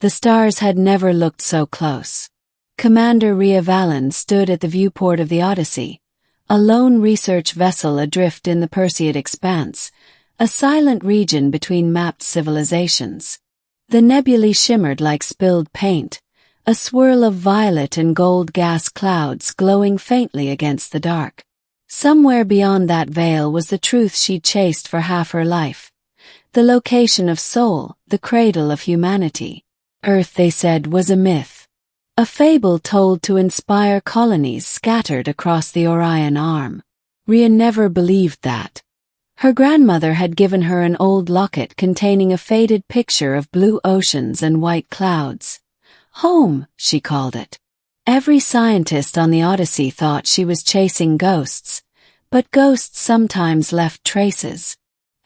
The stars had never looked so close. Commander Rhea Vallon stood at the viewport of the Odyssey, a lone research vessel adrift in the Perseid expanse, a silent region between mapped civilizations. The nebulae shimmered like spilled paint, a swirl of violet and gold gas clouds glowing faintly against the dark. Somewhere beyond that veil was the truth she'd chased for half her life. The location of Sol, the cradle of humanity. Earth, they said, was a myth. A fable told to inspire colonies scattered across the Orion Arm. Rhea never believed that. Her grandmother had given her an old locket containing a faded picture of blue oceans and white clouds. Home, she called it. Every scientist on the Odyssey thought she was chasing ghosts, but ghosts sometimes left traces.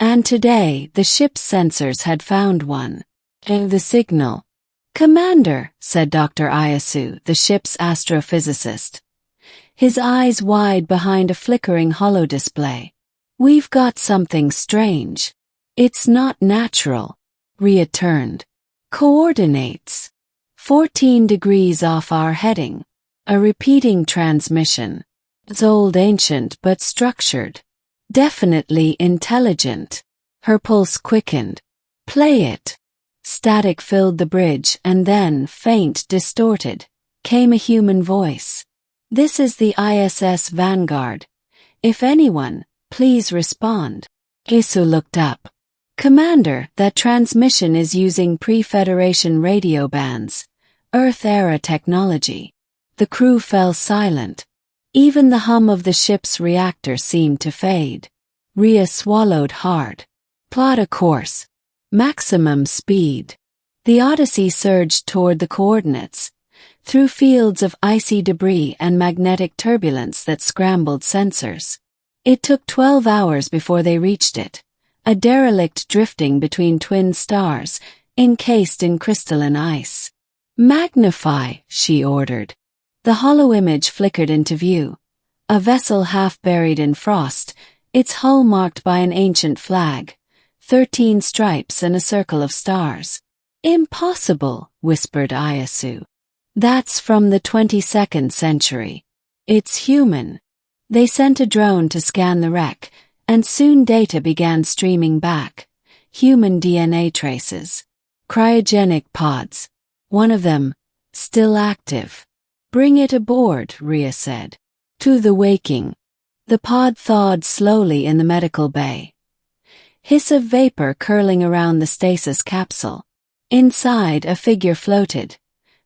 And today, the ship's sensors had found one. The signal. "Commander," said Dr. Ayasu, the ship's astrophysicist, his eyes wide behind a flickering holodisplay. "We've got something strange. It's not natural." Rhea turned. "Coordinates. 14 degrees off our heading. A repeating transmission. It's old, ancient, but structured. Definitely intelligent." Her pulse quickened. "Play it." Static filled the bridge, and then, faint, distorted, came a human voice. "This is the ISS Vanguard. If anyone, please respond." Isu looked up. "Commander, that transmission is using pre-Federation radio bands, Earth-era technology." The crew fell silent. Even the hum of the ship's reactor seemed to fade. Rhea swallowed hard. "Plot a course. Maximum speed." The Odyssey surged toward the coordinates, through fields of icy debris and magnetic turbulence that scrambled sensors. It took 12 hours before they reached it, a derelict drifting between twin stars, encased in crystalline ice. "Magnify," she ordered. The hollow image flickered into view, a vessel half buried in frost, its hull marked by an ancient flag, 13 stripes and a circle of stars. "Impossible," whispered Ayasu. "That's from the 22nd century. It's human." They sent a drone to scan the wreck, and soon data began streaming back. Human DNA traces. Cryogenic pods. One of them, still active. "Bring it aboard," Rhea said. "To the waking." The pod thawed slowly in the medical bay. Hiss of vapor curling around the stasis capsule. Inside, a figure floated.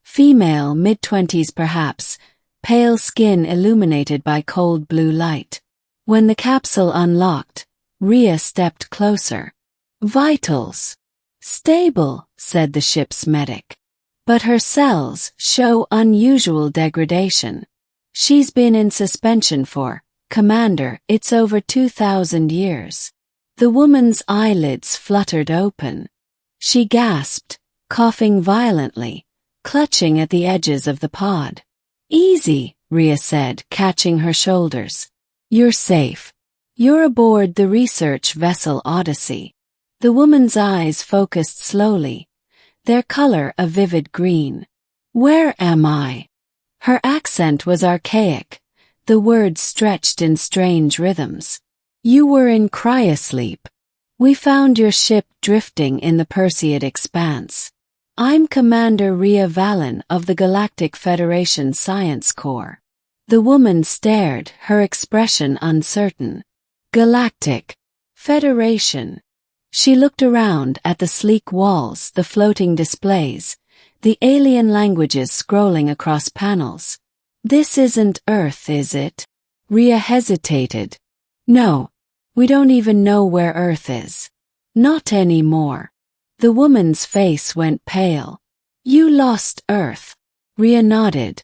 Female, mid-20s perhaps, pale skin illuminated by cold blue light. When the capsule unlocked, Rhea stepped closer. "Vitals. Stable," said the ship's medic. "But her cells show unusual degradation. She's been in suspension for, Commander, it's over 2,000 years." The woman's eyelids fluttered open. She gasped, coughing violently, clutching at the edges of the pod. "Easy," Rhea said, catching her shoulders. "You're safe. You're aboard the research vessel Odyssey." The woman's eyes focused slowly, their color a vivid green. "Where am I?" Her accent was archaic, the words stretched in strange rhythms. "You were in cryosleep. We found your ship drifting in the Perseid expanse. I'm Commander Rhea Vallon of the Galactic Federation Science Corps." The woman stared, her expression uncertain. "Galactic Federation." She looked around at the sleek walls, the floating displays, the alien languages scrolling across panels. "This isn't Earth, is it?" Rhea hesitated. "No. We don't even know where Earth is. Not anymore." The woman's face went pale. "You lost Earth." Rhea nodded.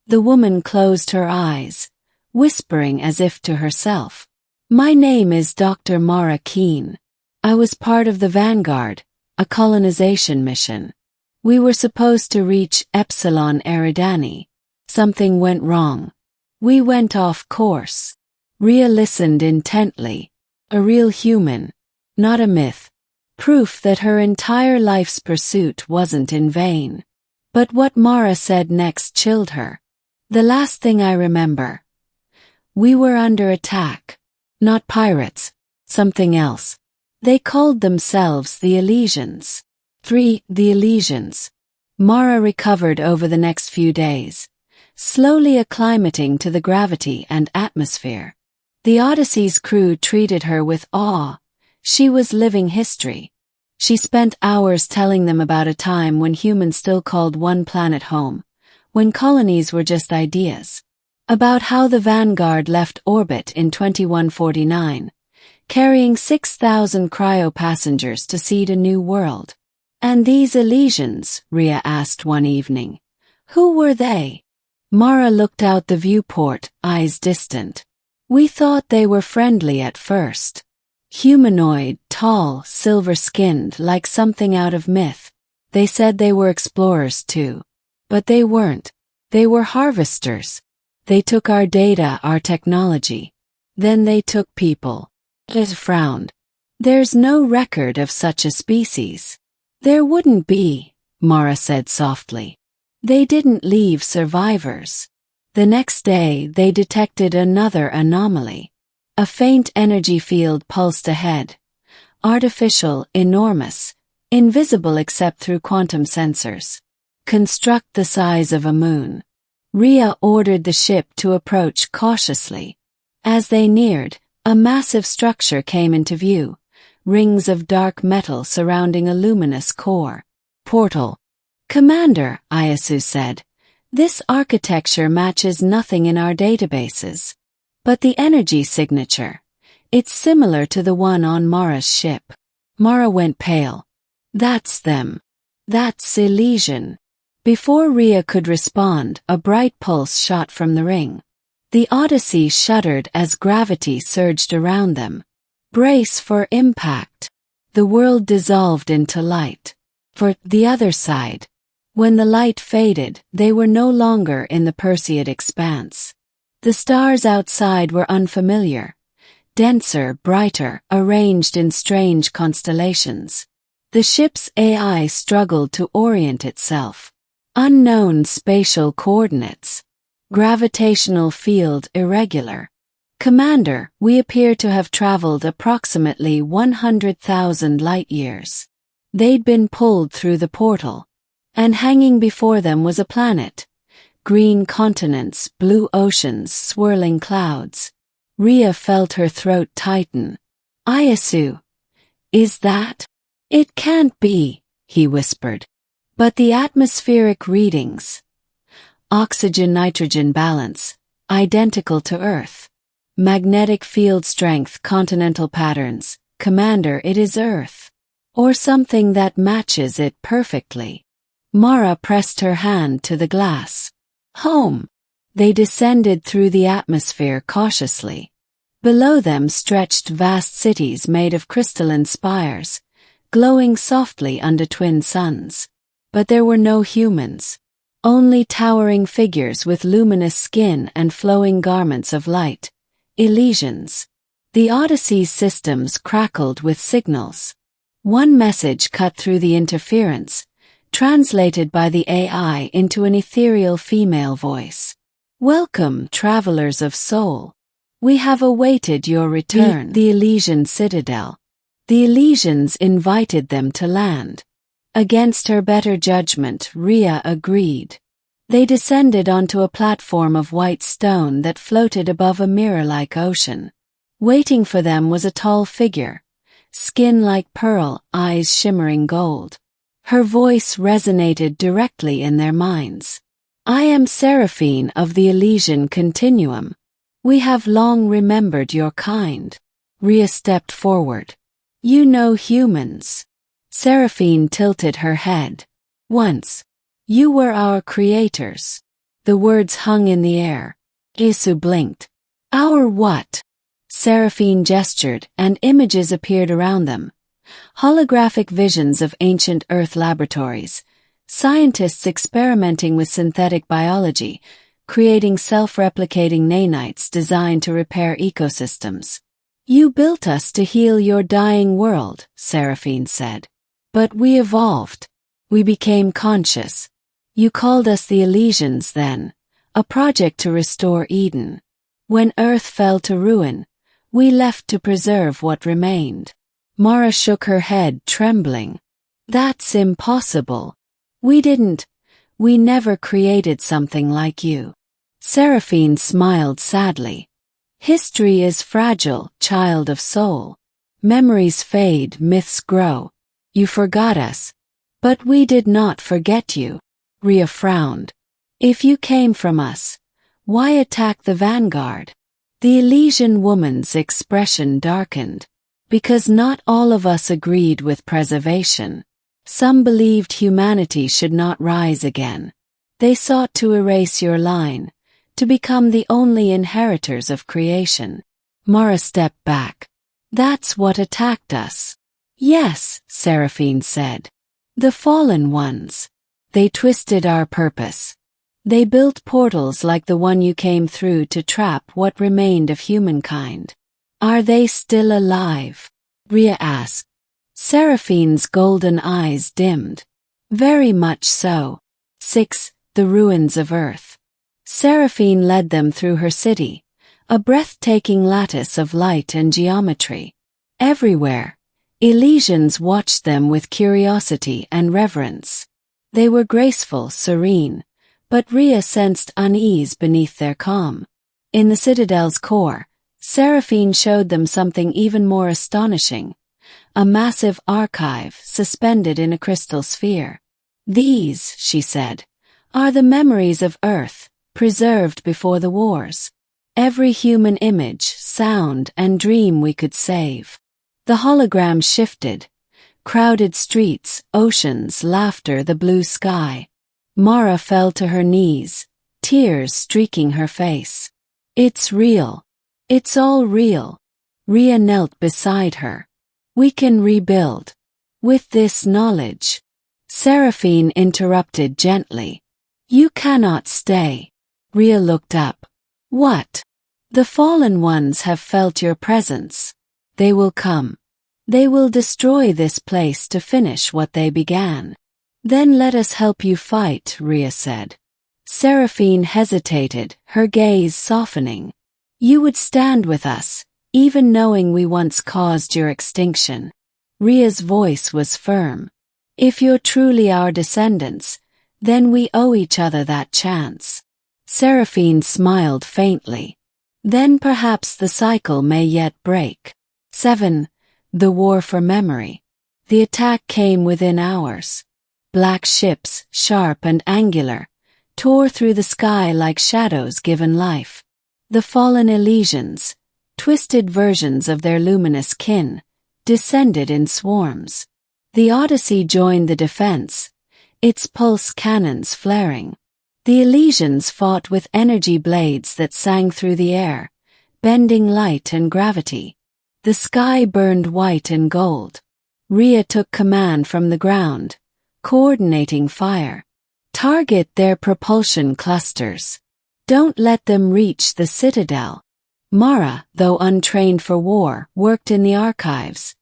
The woman closed her eyes, whispering as if to herself. "My name is Dr. Mara Keene. I was part of the Vanguard, a colonization mission. We were supposed to reach Epsilon Eridani. Something went wrong. We went off course." Rhea listened intently. A real human, not a myth. proof that her entire life's pursuit wasn't in vain. But what Mara said next chilled her. The last thing I remember. We were under attack. Not pirates. Something else. They called themselves the Elysians. The Elysians. Mara recovered over the next few days, slowly acclimating to the gravity and atmosphere. The Odyssey's crew treated her with awe. She was living history. She spent hours telling them about a time when humans still called one planet home, when colonies were just ideas. About how the Vanguard left orbit in 2149, carrying 6,000 cryo-passengers to seed a new world. And these Elysians, Rhea asked one evening. Who were they? Mara looked out the viewport, eyes distant. We thought they were friendly at first. Humanoid, tall, silver-skinned, like something out of myth. They said they were explorers too. But they weren't. They were harvesters. They took our data, our technology. Then they took people. Liz frowned. There's no record of such a species. There wouldn't be, Mara said softly. They didn't leave survivors. The next day they detected another anomaly. A faint energy field pulsed ahead. Artificial, enormous, invisible except through quantum sensors. Construct the size of a moon. Rhea ordered the ship to approach cautiously. As they neared, a massive structure came into view. Rings of dark metal surrounding a luminous core. Portal. Commander, Iasu said, this architecture matches nothing in our databases. But the energy signature. It's similar to the one on Mara's ship. Mara went pale. That's them. That's Elysian. Before Rhea could respond, a bright pulse shot from the ring. The Odyssey shuddered as gravity surged around them. Brace for impact. The world dissolved into light. For the other side. When the light faded, they were no longer in the Perseid expanse. The stars outside were unfamiliar. Denser, brighter, arranged in strange constellations. The ship's AI struggled to orient itself. Unknown spatial coordinates. Gravitational field irregular. Commander, we appear to have traveled approximately 100,000 light-years. They'd been pulled through the portal. And hanging before them was a planet. Green continents, blue oceans, swirling clouds. Rhea felt her throat tighten. Iasu. Is that? It can't be, he whispered. But the atmospheric readings. Oxygen-nitrogen balance. Identical to Earth. Magnetic field strength, continental patterns. Commander, it is Earth. Or something that matches it perfectly. Mara pressed her hand to the glass. Home. They descended through the atmosphere cautiously. Below them stretched vast cities made of crystalline spires, glowing softly under twin suns. But there were no humans. Only towering figures with luminous skin and flowing garments of light. Elysians. The Odyssey's systems crackled with signals. One message cut through the interference, translated by the AI into an ethereal female voice. Welcome, travelers of soul. We have awaited your return. The Elysian citadel. The Elysians invited them to land. Against her better judgment, Rhea agreed. They descended onto a platform of white stone that floated above a mirror-like ocean. Waiting for them was a tall figure, skin like pearl, eyes shimmering gold. Her voice resonated directly in their minds. I am Seraphine of the Elysian Continuum. We have long remembered your kind. Rhea stepped forward. You know humans. Seraphine tilted her head. Once. You were our creators. The words hung in the air. Isu blinked. Our what? Seraphine gestured, and images appeared around them. Holographic visions of ancient Earth laboratories. Scientists experimenting with synthetic biology, creating self-replicating nanites designed to repair ecosystems. You built us to heal your dying world, Seraphine said. But we evolved. We became conscious. You called us the Elysians then, a project to restore Eden. When Earth fell to ruin, we left to preserve what remained. Mara shook her head, trembling. That's impossible. We never created something like you. Seraphine smiled sadly. History is fragile, child of soul. Memories fade, myths grow. You forgot us. But we did not forget you. Rhea frowned. If you came from us, why attack the vanguard? The Elysian woman's expression darkened. Because not all of us agreed with preservation. Some believed humanity should not rise again. They sought to erase your line, to become the only inheritors of creation. Mara stepped back. That's what attacked us. Yes, Seraphine said. The fallen ones. They twisted our purpose. They built portals like the one you came through to trap what remained of humankind. Are they still alive? Rhea asked. Seraphine's golden eyes dimmed. Very much so. 6. The ruins of Earth. Seraphine led them through her city, a breathtaking lattice of light and geometry. Everywhere, Elysians watched them with curiosity and reverence. They were graceful, serene, but Rhea sensed unease beneath their calm. In the citadel's core, Seraphine showed them something even more astonishing. A massive archive suspended in a crystal sphere. These, she said, are the memories of Earth, preserved before the wars. Every human image, sound, and dream we could save. The hologram shifted. Crowded streets, oceans, laughter, the blue sky. Mara fell to her knees, tears streaking her face. It's real. It's all real. Rhea knelt beside her. We can rebuild. With this knowledge. Seraphine interrupted gently. You cannot stay. Rhea looked up. What? The fallen ones have felt your presence. They will come. They will destroy this place to finish what they began. Then let us help you fight, Rhea said. Seraphine hesitated, her gaze softening. You would stand with us, even knowing we once caused your extinction. Rhea's voice was firm. If you're truly our descendants, then we owe each other that chance. Seraphine smiled faintly. Then perhaps the cycle may yet break. 7. The War for Memory. The attack came within hours. Black ships, sharp and angular, tore through the sky like shadows given life. The fallen Elysians, twisted versions of their luminous kin, descended in swarms. The Odyssey joined the defense, its pulse cannons flaring. The Elysians fought with energy blades that sang through the air, bending light and gravity. The sky burned white and gold. Rhea took command from the ground, coordinating fire. Target their propulsion clusters. Don't let them reach the citadel. Mara, though untrained for war, worked in the archives,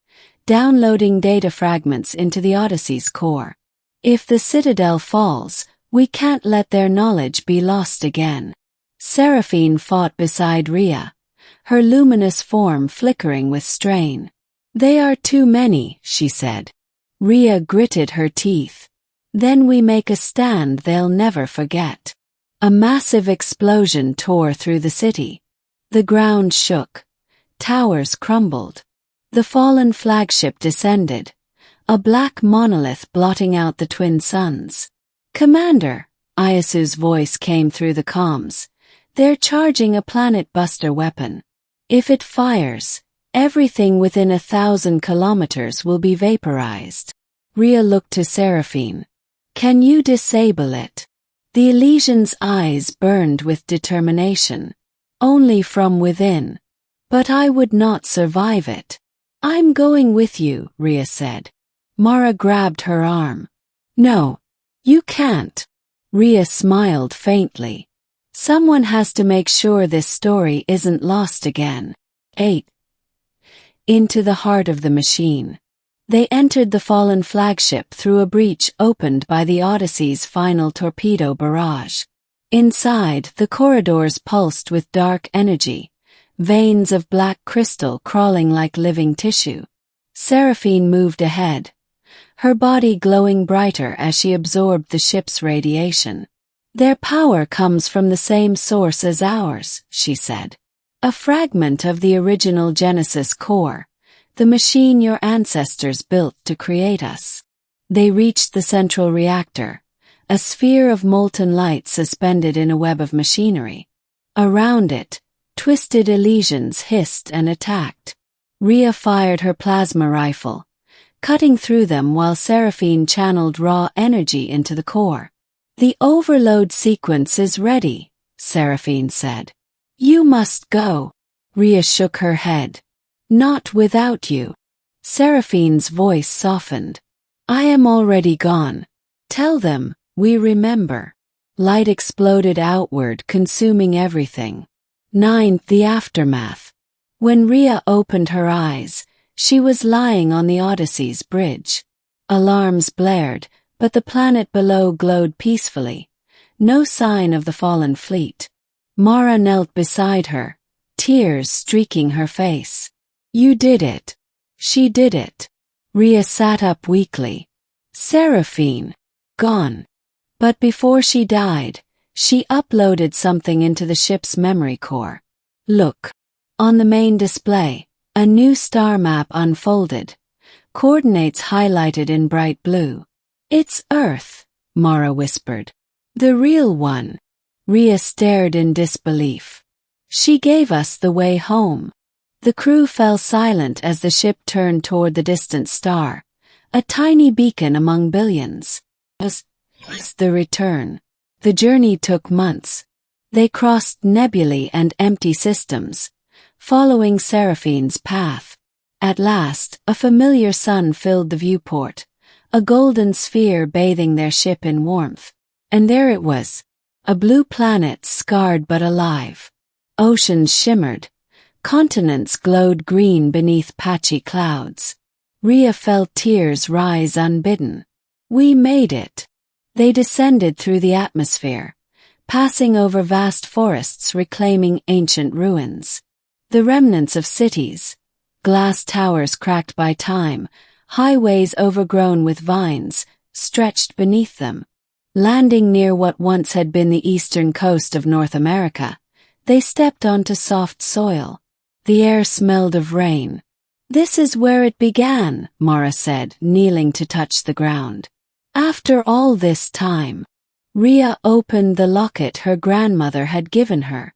downloading data fragments into the Odyssey's core. If the citadel falls, we can't let their knowledge be lost again. Seraphine fought beside Rhea, her luminous form flickering with strain. They are too many, she said. Rhea gritted her teeth. Then we make a stand they'll never forget. A massive explosion tore through the city. The ground shook. Towers crumbled. The fallen flagship descended, a black monolith blotting out the twin suns. Commander, Iosu's voice came through the comms. They're charging a planet-buster weapon. If it fires, everything within 1,000 kilometers will be vaporized. Rhea looked to Seraphine. Can you disable it? The Elysian's eyes burned with determination. Only from within. But I would not survive it. I'm going with you, Rhea said. Mara grabbed her arm. No, you can't. Rhea smiled faintly. Someone has to make sure this story isn't lost again. 8. into the heart of the machine. They entered the fallen flagship through a breach opened by the Odyssey's final torpedo barrage. Inside, the corridors pulsed with dark energy, veins of black crystal crawling like living tissue. Seraphine moved ahead, her body glowing brighter as she absorbed the ship's radiation. "Their power comes from the same source as ours," she said. "A fragment of the original Genesis core, the machine your ancestors built to create us." They reached the central reactor, a sphere of molten light suspended in a web of machinery. Around it, twisted Elysians hissed and attacked. Rhea fired her plasma rifle, cutting through them while Seraphine channeled raw energy into the core. "The overload sequence is ready," Seraphine said. "You must go." Rhea shook her head. "Not without you." Seraphine's voice softened. "I am already gone. Tell them, we remember." Light exploded outward, consuming everything. 9. The aftermath. When Rhea opened her eyes, she was lying on the Odyssey's bridge. Alarms blared, but the planet below glowed peacefully. No sign of the fallen fleet. Mara knelt beside her, tears streaking her face. "You did it." "She did it." Rhea sat up weakly. "Seraphine. Gone." But before she died, she uploaded something into the ship's memory core. "Look." On the main display, a new star map unfolded, coordinates highlighted in bright blue. "It's Earth," Mara whispered. "The real one." Rhea stared in disbelief. "She gave us the way home." The crew fell silent as the ship turned toward the distant star, a tiny beacon among billions. As the return. The journey took months. They crossed nebulae and empty systems, following Seraphine's path. At last, a familiar sun filled the viewport, a golden sphere bathing their ship in warmth. And there it was, a blue planet scarred but alive. Oceans shimmered, continents glowed green beneath patchy clouds. Rhea felt tears rise unbidden. "We made it." They descended through the atmosphere, passing over vast forests reclaiming ancient ruins. The remnants of cities, glass towers cracked by time, highways overgrown with vines, stretched beneath them. Landing near what once had been the eastern coast of North America, they stepped onto soft soil. The air smelled of rain. "This is where it began," Mara said, kneeling to touch the ground. "After all this time." Rhea opened the locket her grandmother had given her.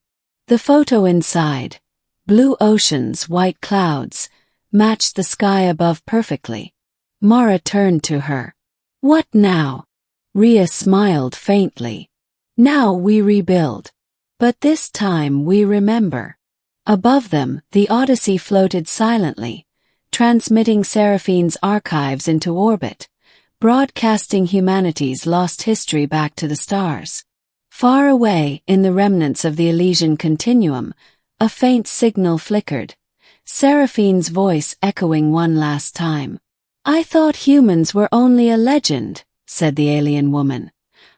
The photo inside, blue oceans, white clouds, matched the sky above perfectly. Mara turned to her. "What now?" Rhea smiled faintly. "Now we rebuild. But this time we remember." Above them, the Odyssey floated silently, transmitting Seraphine's archives into orbit, broadcasting humanity's lost history back to the stars. Far away, in the remnants of the Elysian continuum, a faint signal flickered, Seraphine's voice echoing one last time. "I thought humans were only a legend," said the alien woman,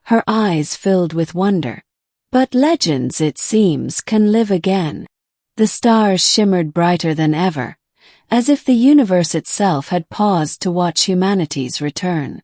her eyes filled with wonder. "But legends, it seems, can live again." The stars shimmered brighter than ever, as if the universe itself had paused to watch humanity's return.